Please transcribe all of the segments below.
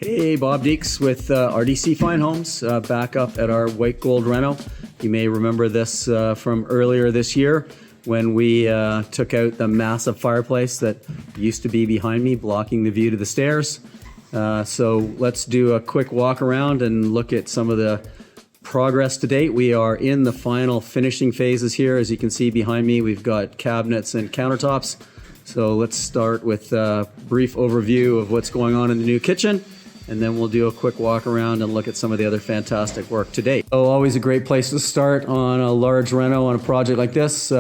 Hey, Bob Deeks with RDC Fine Homes, back up at our white gold reno. You may remember this from earlier this year when we took out the massive fireplace that used to be behind me, blocking the view to the stairs. So let's do a quick walk around and look at some of the progress to date. We are in the final finishing phases here. As you can see behind me, we've got cabinets and countertops. So let's start with a brief overview of what's going on in the new kitchen, and then we'll do a quick walk around and look at some of the other fantastic work to date. So always a great place to start on a large reno on a project like this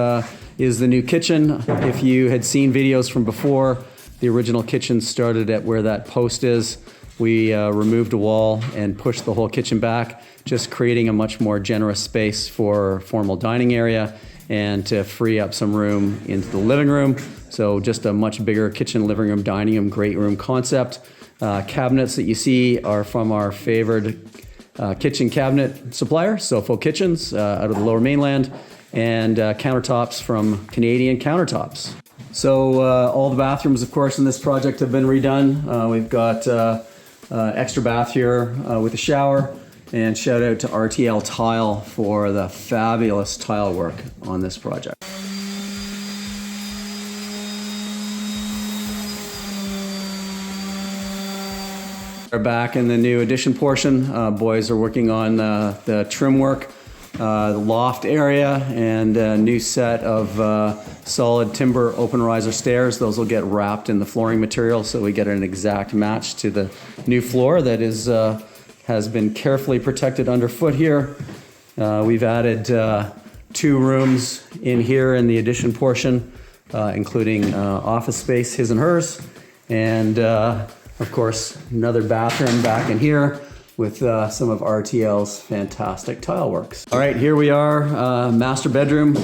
is the new kitchen. If you had seen videos from before, the original kitchen started at where that post is. We removed a wall and pushed the whole kitchen back, just creating a much more generous space for formal dining area and to free up some room into the living room. So just a much bigger kitchen, living room, dining room, great room concept. Cabinets that you see are from our favored kitchen cabinet supplier, Sofo Kitchens, out of the Lower Mainland, and countertops from Canadian Countertops. So all the bathrooms, of course, in this project have been redone. We've got extra bath here with a shower, and shout out to RTL Tile for the fabulous tile work on this project. We're back in the new addition portion. Boys are working on the trim work, the loft area, and a new set of solid timber open riser stairs. Those will get wrapped in the flooring material so we get an exact match to the new floor that is has been carefully protected underfoot here. We've added 2 rooms in here in the addition portion, including office space, his and hers, and of course, another bathroom back in here with some of RTL's fantastic tile works. All right, here we are, master bedroom,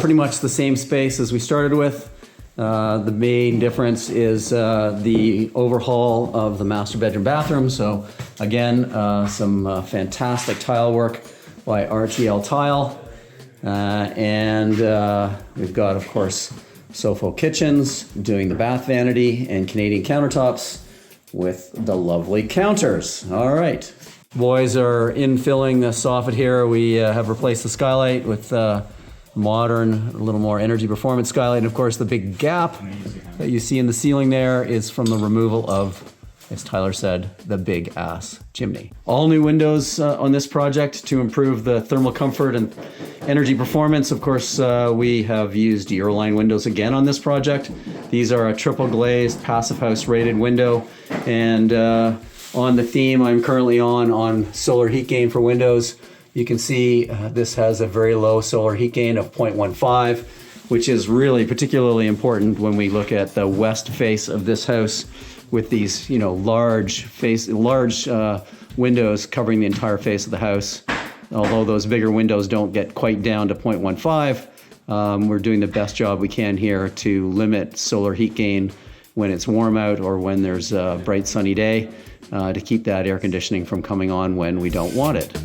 pretty much the same space as we started with. The main difference is the overhaul of the master bedroom bathroom. So again, some fantastic tile work by RTL Tile. And we've got, of course, Sofo Kitchens doing the bath vanity and Canadian Countertops with the lovely counters. All right. Boys are infilling the soffit here. We have replaced the skylight with modern, a little more energy performance skylight. And of course, the big gap that you see in the ceiling there is from the removal of, as Tyler said, the big ass chimney. All new windows on this project to improve the thermal comfort and energy performance. Of course, we have used EuroLine Windows again on this project. These are a triple glazed passive house rated window, and on the theme I'm currently on solar heat gain for windows, you can see this has a very low solar heat gain of 0.15, which is really particularly important when we look at the west face of this house with these, you know, large windows covering the entire face of the house. Although those bigger windows don't get quite down to 0.15, we're doing the best job we can here to limit solar heat gain when it's warm out or when there's a bright sunny day to keep that air conditioning from coming on when we don't want it.